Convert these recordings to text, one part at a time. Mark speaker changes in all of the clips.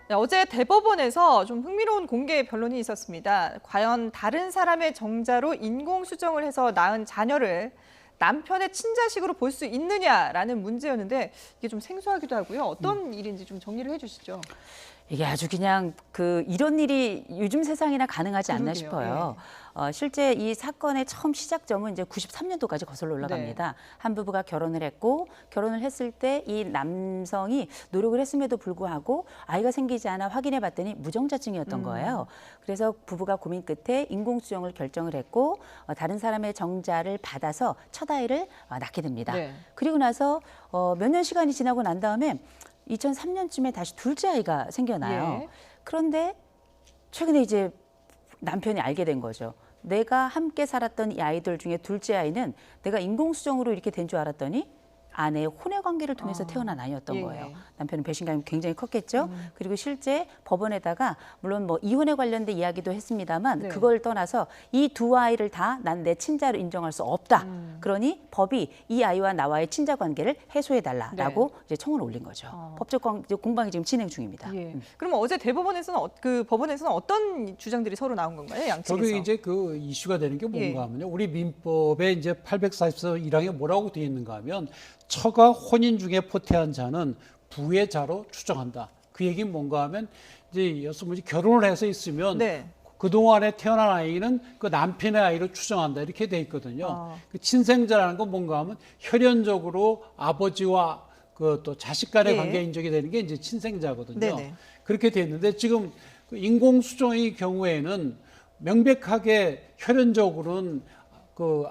Speaker 1: 네, 어제 대법원에서 좀 흥미로운 공개 변론이 있었습니다. 과연 다른 사람의 정자로 인공수정을 해서 낳은 자녀를 남편의 친자식으로 볼 수 있느냐라는 문제였는데 이게 좀 생소하기도 하고요. 어떤 일인지 좀 정리를 해주시죠.
Speaker 2: 이게 아주 그냥 이런 일이 요즘 세상이나 가능하지 않나
Speaker 1: 그러게요.
Speaker 2: 싶어요. 실제 이 사건의 처음 시작점은 이제 93년도까지 거슬러 올라갑니다. 한 부부가 결혼을 했고 결혼을 했을 때 이 남성이 노력을 했음에도 불구하고 아이가 생기지 않아 확인해 봤더니 무정자증이었던 거예요. 그래서 부부가 고민 끝에 인공수정을 결정을 했고 다른 사람의 정자를 받아서 첫 아이를 낳게 됩니다.
Speaker 1: 네.
Speaker 2: 그리고 나서 몇 년 시간이 지나고 난 다음에 2003년쯤에 다시 둘째 아이가 생겨나요.
Speaker 1: 예.
Speaker 2: 그런데 최근에 이제 남편이 알게 된 거죠. 내가 함께 살았던 이 아이들 중에 둘째 아이는 내가 인공수정으로 이렇게 된 줄 알았더니 아내의 혼외 관계를 통해서 태어난 아이였던
Speaker 1: 예.
Speaker 2: 거예요. 남편은 배신감이 굉장히 컸겠죠. 그리고 실제 법원에다가 물론 뭐 이혼에 관련된 이야기도 했습니다만
Speaker 1: 네.
Speaker 2: 그걸 떠나서 이 두 아이를 다 난 내 친자로 인정할 수 없다. 그러니 법이 이 아이와 나와의 친자 관계를 해소해달라라고 이제 청원을 올린 거죠. 법적 공방이 지금 진행 중입니다.
Speaker 1: 예. 그럼 어제 대법원에서는 그 법원에서는 어떤 주장들이 서로 나온 건가요? 양측에서.
Speaker 3: 결국 이제 그 이슈가 되는 게 뭔가
Speaker 1: 예.
Speaker 3: 하면요. 우리 민법에 이제 844 1항에 뭐라고 되어 있는가 하면 처가 혼인 중에 포태한 자는 부의 자로 추정한다. 그 얘기는 뭔가 하면 이제 여성분이 결혼을 해서 있으면
Speaker 1: 네.
Speaker 3: 그동안에 태어난 아이는 그 남편의 아이로 추정한다. 이렇게 돼 있거든요. 그 친생자라는 건 뭔가 하면 혈연적으로 아버지와 그 또 자식 간의
Speaker 1: 예.
Speaker 3: 관계 인정이 되는 게 이제 친생자거든요.
Speaker 1: 네네.
Speaker 3: 그렇게 돼 있는데 지금 그 인공수정의 경우에는 명백하게 혈연적으로는 그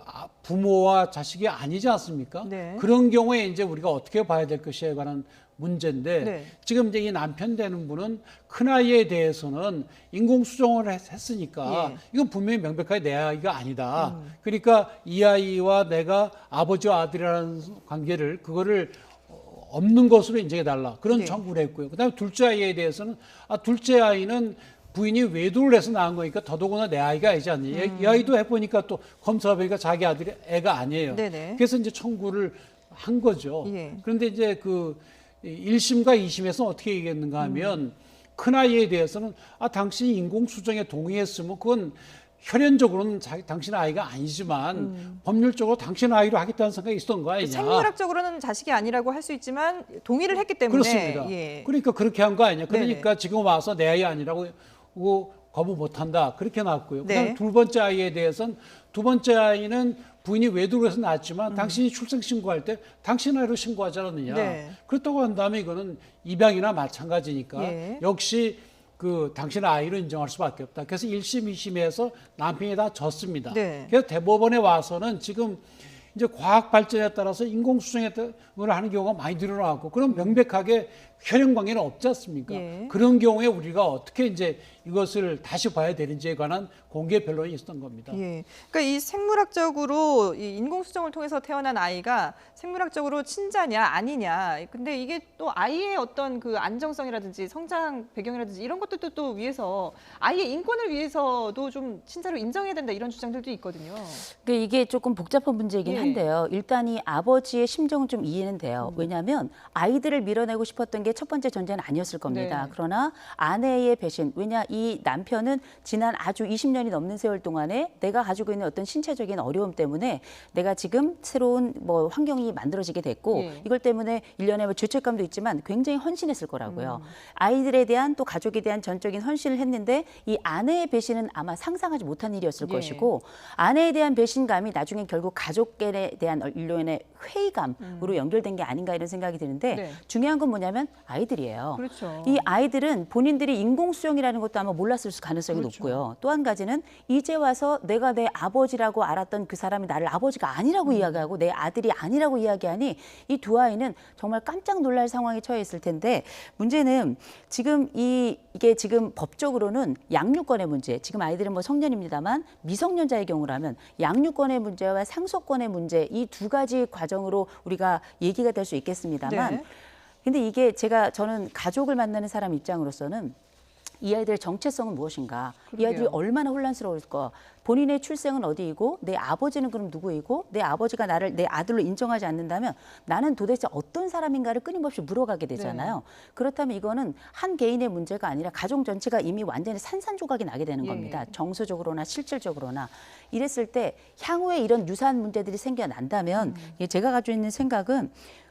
Speaker 3: 부모와 자식이 아니지 않습니까?
Speaker 1: 네.
Speaker 3: 그런 경우에 이제 우리가 어떻게 봐야 될 것이에 관한 문제인데
Speaker 1: 네.
Speaker 3: 지금 이제 이 남편 되는 분은 큰아이에 대해서는 인공수정을 했으니까
Speaker 1: 예.
Speaker 3: 이건 분명히 명백하게 내 아이가 아니다. 그러니까 이 아이와 내가 아버지와 아들이라는 관계를 그거를 없는 것으로 인정해달라. 그런
Speaker 1: 네.
Speaker 3: 청구를 했고요. 그다음에 둘째 아이에 대해서는 둘째 아이는 부인이 외도를 해서 낳은 거니까 더더구나 내 아이가 아니지 않니? 이 아이도 해보니까 또 검사해보니까 자기 아들이 애가 아니에요.
Speaker 1: 네네.
Speaker 3: 그래서 이제 청구를 한 거죠.
Speaker 1: 예.
Speaker 3: 그런데 이제 그 1심과 2심에서 어떻게 얘기했는가 하면 큰아이에 대해서는 당신이 인공수정에 동의했으면 그건 혈연적으로는 당신 아이가 아니지만 법률적으로 당신 아이로 하겠다는 생각이 있었던 거 아니냐.
Speaker 1: 생물학적으로는 자식이 아니라고 할 수 있지만 동의를 했기 때문에.
Speaker 3: 그렇습니다.
Speaker 1: 예.
Speaker 3: 그러니까 그렇게 한 거 아니냐. 그러니까
Speaker 1: 네네.
Speaker 3: 지금 와서 내 아이 아니라고 거부 못한다. 그렇게 나왔고요.
Speaker 1: 네.
Speaker 3: 그다음에 두 번째 아이에 대해서는 두 번째 아이는 부인이 외도로 해서 낳았지만 당신이 출생 신고할 때 당신 아이로 신고하지 않았느냐.
Speaker 1: 네.
Speaker 3: 그렇다고 한다면 이거는 입양이나 마찬가지니까
Speaker 1: 예.
Speaker 3: 역시 그 당신의 아이로 인정할 수밖에 없다. 그래서 1심, 2심에서 남편이 다 졌습니다.
Speaker 1: 네.
Speaker 3: 그래서 대법원에 와서는 지금 이제 과학 발전에 따라서 인공수정을 하는 경우가 많이 늘어나고 그럼 명백하게 혈연 관계는 없지 않습니까?
Speaker 1: 예.
Speaker 3: 그런 경우에 우리가 어떻게 이제 이것을 다시 봐야 되는지에 관한 공개 변론이 있었던 겁니다.
Speaker 1: 예. 그러니까 이 생물학적으로 이 인공수정을 통해서 태어난 아이가 생물학적으로 친자냐 아니냐. 근데 이게 또 아이의 어떤 그 안정성이라든지 성장 배경이라든지 이런 것들도 또 위해서 아이의 인권을 위해서도 좀 친자로 인정해야 된다 이런 주장들도 있거든요.
Speaker 2: 그러니까 이게 조금 복잡한 문제이긴
Speaker 1: 예.
Speaker 2: 한데요. 일단 이 아버지의 심정은 좀 이해는 돼요. 왜냐하면 아이들을 밀어내고 싶었던 게 첫 번째 전제는 아니었을 겁니다.
Speaker 1: 네.
Speaker 2: 그러나 아내의 배신, 왜냐 이 남편은 지난 아주 20년이 넘는 세월 동안에 내가 가지고 있는 어떤 신체적인 어려움 때문에 내가 지금 새로운 뭐 환경이 만들어지게 됐고
Speaker 1: 예.
Speaker 2: 이걸 때문에 일련의 뭐 죄책감도 있지만 굉장히 헌신했을 거라고요. 아이들에 대한 또 가족에 대한 전적인 헌신을 했는데 이 아내의 배신은 아마 상상하지 못한 일이었을
Speaker 1: 예.
Speaker 2: 것이고 아내에 대한 배신감이 나중에 결국 가족에 대한 일련의 회의감으로 연결된 게 아닌가 이런 생각이 드는데
Speaker 1: 네.
Speaker 2: 중요한 건 뭐냐면 아이들이에요.
Speaker 1: 그렇죠.
Speaker 2: 이 아이들은 본인들이 인공수정이라는 것도 아마 몰랐을 가능성이
Speaker 1: 그렇죠.
Speaker 2: 높고요. 또 한 가지는 이제 와서 내가 내 아버지라고 알았던 그 사람이 나를 아버지가 아니라고 이야기하고 내 아들이 아니라고 이야기하니 이 두 아이는 정말 깜짝 놀랄 상황에 처해 있을 텐데 문제는 지금 이게 지금 법적으로는 양육권의 문제, 지금 아이들은 뭐 성년입니다만 미성년자의 경우라면 양육권의 문제와 상속권의 문제 이 두 가지 과정으로 우리가 얘기가 될 수 있겠습니다만
Speaker 1: 네.
Speaker 2: 근데 이게 저는 가족을 만나는 사람 입장으로서는 이 아이들의 정체성은 무엇인가? 이
Speaker 1: 그러게요.
Speaker 2: 아이들이 얼마나 혼란스러울까? 본인의 출생은 어디이고 내 아버지는 그럼 누구이고 내 아버지가 나를 내 아들로 인정하지 않는다면 나는 도대체 어떤 사람인가를 끊임없이 물어가게 되잖아요. 그렇다면 이거는 한 개인의 문제가 아니라 가정 전체가 이미 완전히 산산조각이 나게 되는
Speaker 1: 예.
Speaker 2: 겁니다. 정서적으로나 실질적으로나. 이랬을 때 향후에 이런 유사한 문제들이 생겨난다면 제가 가지고 있는 생각은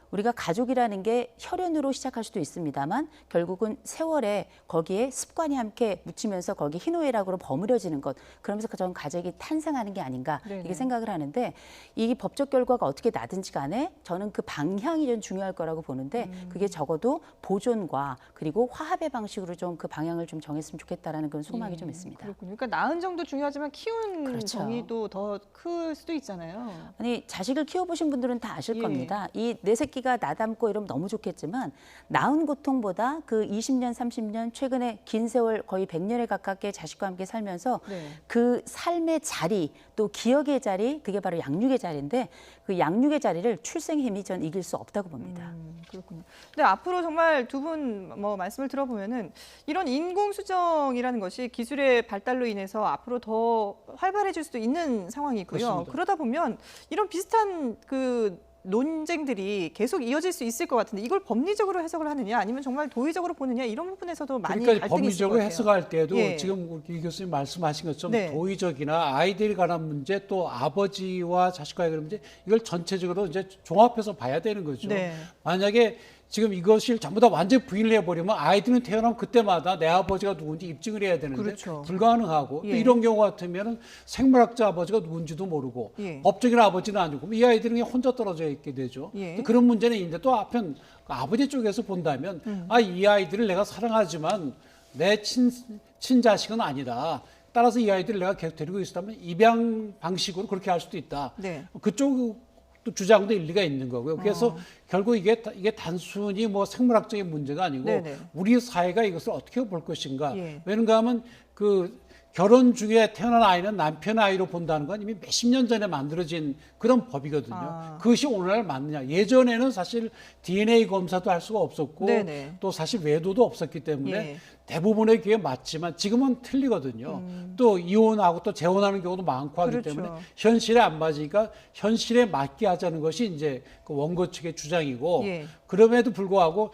Speaker 2: 우리가 가족이라는 게 혈연으로 시작할 수도 있습니다만 결국은 세월에 거기에 습관이 함께 묻히면서 거기 희노애락으로 버무려지는 것, 그러면서 저는 가족이 탄생하는 게 아닌가
Speaker 1: 네네.
Speaker 2: 이렇게 생각을 하는데, 이 법적 결과가 어떻게 나든지 간에 저는 그 방향이 좀 중요할 거라고 보는데 그게 적어도 보존과 그리고 화합의 방식으로 좀 그 방향을 좀 정했으면 좋겠다라는 그런 소망이 좀 있습니다.
Speaker 1: 그렇군요. 그러니까 낳은 정도 중요하지만 키운
Speaker 2: 그렇죠.
Speaker 1: 정의도 더 클 수도 있잖아요.
Speaker 2: 아니, 자식을 키워보신 분들은 다 아실
Speaker 1: 예.
Speaker 2: 겁니다. 이 내 새끼가 나 닮고 이러면 너무 좋겠지만 낳은 고통보다 그 20년, 30년 최근에 긴 세월 거의 100년에 가깝게 자식과 함께 살면서
Speaker 1: 네.
Speaker 2: 그 삶의 자리 또 기억의 자리, 그게 바로 양육의 자리인데 그 양육의 자리를 출생의 힘이 전 이길 수 없다고 봅니다.
Speaker 1: 그렇군요. 근데 앞으로 정말 두 분 뭐 말씀을 들어보면은 이런 인공수정이라는 것이 기술의 발달로 인해서 앞으로 더 활발해질 수도 있는 상황이고요.
Speaker 3: 그렇습니다.
Speaker 1: 그러다 보면 이런 비슷한 그 논쟁들이 계속 이어질 수 있을 것 같은데 이걸 법리적으로 해석을 하느냐 아니면 정말 도의적으로 보느냐 이런 부분에서도 많이
Speaker 3: 그러니까
Speaker 1: 갈등이 있을 것
Speaker 3: 법리적으로
Speaker 1: 같아요.
Speaker 3: 해석할 때도
Speaker 1: 예.
Speaker 3: 지금 이 교수님 말씀하신 것처럼
Speaker 1: 네.
Speaker 3: 도의적이나 아이들에 관한 문제 또 아버지와 자식과의 그런 문제 이걸 전체적으로 이제 종합해서 봐야 되는 거죠.
Speaker 1: 네.
Speaker 3: 만약에 지금 이것을 전부 다 완전히 부인을 해버리면 아이들은 태어나면 그때마다 내 아버지가 누군지 입증을 해야 되는데
Speaker 1: 그렇죠.
Speaker 3: 불가능하고
Speaker 1: 예.
Speaker 3: 또 이런 경우 같으면 생물학자 아버지가 누군지도 모르고
Speaker 1: 예.
Speaker 3: 법적인 아버지는 아니고 이 아이들은 그냥 혼자 떨어져 있게 되죠.
Speaker 1: 예.
Speaker 3: 또 그런 문제는 있는데 또 한편 아버지 쪽에서 본다면 이 아이들을 내가 사랑하지만 내 친자식은 아니다. 따라서 이 아이들을 내가 계속 데리고 있었다면 입양 방식으로 그렇게 할 수도 있다.
Speaker 1: 네.
Speaker 3: 그쪽 또 주장도 일리가 있는 거고요. 그래서 결국 이게 단순히 뭐 생물학적인 문제가 아니고
Speaker 1: 네네.
Speaker 3: 우리 사회가 이것을 어떻게 볼 것인가.
Speaker 1: 예.
Speaker 3: 왜는가 하면 그 결혼 중에 태어난 아이는 남편 아이로 본다는 건 이미 몇십 년 전에 만들어진 그런 법이거든요. 그것이 오늘날 맞느냐. 예전에는 사실 DNA 검사도 할 수가 없었고
Speaker 1: 네네.
Speaker 3: 또 사실 외도도 없었기 때문에
Speaker 1: 예.
Speaker 3: 대부분의 그게 맞지만 지금은 틀리거든요. 또 이혼하고 또 재혼하는 경우도 많고 하기
Speaker 1: 그렇죠.
Speaker 3: 때문에 현실에 안 맞으니까 현실에 맞게 하자는 것이 이제 그 원고 측의 주장이고
Speaker 1: 예.
Speaker 3: 그럼에도 불구하고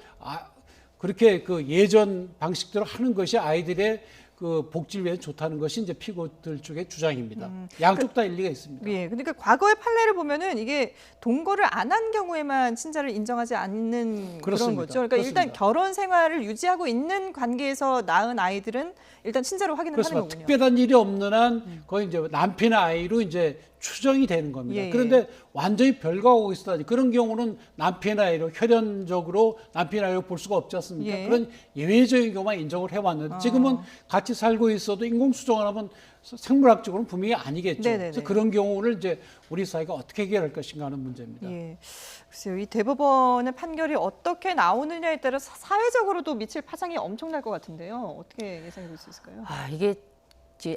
Speaker 3: 그렇게 그 예전 방식대로 하는 것이 아이들의 그 복지를 위해 좋다는 것이 이제 피고들 쪽의 주장입니다. 양쪽 다 일리가 있습니다.
Speaker 1: 예, 그러니까 과거의 판례를 보면은 이게 동거를 안 한 경우에만 친자를 인정하지 않는 그런
Speaker 3: 그렇습니다.
Speaker 1: 거죠. 그러니까 일단
Speaker 3: 그렇습니다.
Speaker 1: 결혼 생활을 유지하고 있는 관계에서 낳은 아이들은 일단 친자로 확인을 하는
Speaker 3: 그렇습니다.
Speaker 1: 거군요.
Speaker 3: 특별한 일이 없는 한 거의 이제 남편 아이로 이제 추정이 되는 겁니다.
Speaker 1: 예, 예.
Speaker 3: 그런데 완전히 별거하고 있었다니 그런 경우는 남편 아이로 혈연적으로 남편 아이로 볼 수가 없지 않습니까?
Speaker 1: 예.
Speaker 3: 그런 예외적인 경우만 인정을 해왔는데 지금은 같이 살고 있어도 인공수정을 하면 생물학적으로는 분명히 아니겠죠.
Speaker 1: 네네네.
Speaker 3: 그래서 그런 경우를 이제 우리 사회가 어떻게 해결할 것인가 하는 문제입니다.
Speaker 1: 예. 글쎄요, 이 대법원의 판결이 어떻게 나오느냐에 따라 사회적으로도 미칠 파장이 엄청날 것 같은데요. 어떻게 예상해 볼 수 있을까요?
Speaker 2: 이게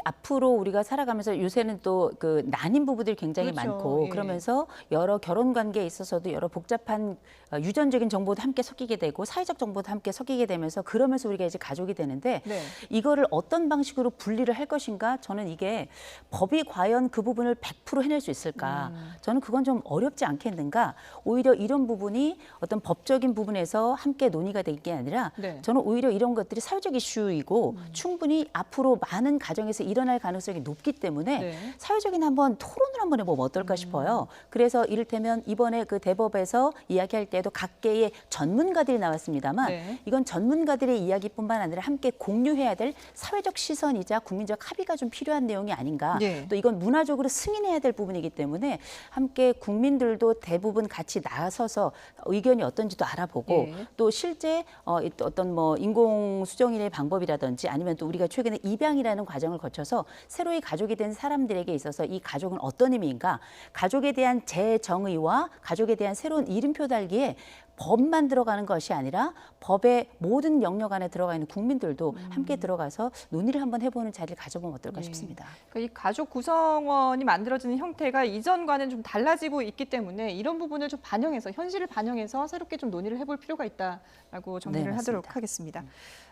Speaker 2: 앞으로 우리가 살아가면서 요새는 또 그 난임 부부들이 굉장히
Speaker 1: 그렇죠.
Speaker 2: 많고
Speaker 1: 예.
Speaker 2: 그러면서 여러 결혼 관계에 있어서도 여러 복잡한 유전적인 정보도 함께 섞이게 되고 사회적 정보도 함께 섞이게 되면서 그러면서 우리가 이제 가족이 되는데
Speaker 1: 네.
Speaker 2: 이거를 어떤 방식으로 분리를 할 것인가, 저는 이게 법이 과연 그 부분을 100% 해낼 수 있을까, 저는 그건 좀 어렵지 않겠는가. 오히려 이런 부분이 어떤 법적인 부분에서 함께 논의가 될 게 아니라
Speaker 1: 네.
Speaker 2: 저는 오히려 이런 것들이 사회적 이슈이고 충분히 앞으로 많은 가정에서 일어날 가능성이 높기 때문에
Speaker 1: 네.
Speaker 2: 사회적인 한번 토론을 한번 해보면 어떨까 싶어요. 그래서 이를테면 이번에 그 대법에서 이야기할 때도 각계의 전문가들이 나왔습니다만
Speaker 1: 네.
Speaker 2: 이건 전문가들의 이야기뿐만 아니라 함께 공유해야 될 사회적 시선이자 국민적 합의가 좀 필요한 내용이 아닌가.
Speaker 1: 네.
Speaker 2: 또 이건 문화적으로 승인해야 될 부분이기 때문에 함께 국민들도 대부분 같이 나서서 의견이 어떤지도 알아보고
Speaker 1: 예.
Speaker 2: 또 실제 어떤 뭐 인공 수정인의 방법이라든지 아니면 또 우리가 최근에 입양이라는 과정을 거쳐서 새로이 가족이 된 사람들에게 있어서 이 가족은 어떤 의미인가? 가족에 대한 재정의와 가족에 대한 새로운 이름표 달기에 법만 들어가는 것이 아니라 법의 모든 영역 안에 들어가 있는 국민들도 함께 들어가서 논의를 한번 해보는 자리를 가져보면 어떨까 싶습니다.
Speaker 1: 그러니까 이 가족 구성원이 만들어지는 형태가 이전과는 좀 달라지고 있기 때문에 이런 부분을 좀 반영해서 현실을 반영해서 새롭게 좀 논의를 해볼 필요가 있다라고 정리를
Speaker 2: 네,
Speaker 1: 하도록
Speaker 2: 맞습니다.
Speaker 1: 하겠습니다.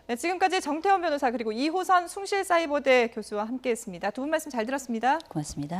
Speaker 1: 네, 지금까지 정태원 변호사 그리고 이호선 숭실사이버대 교수와 함께했습니다. 두 분 말씀 잘 들었습니다.
Speaker 2: 고맙습니다.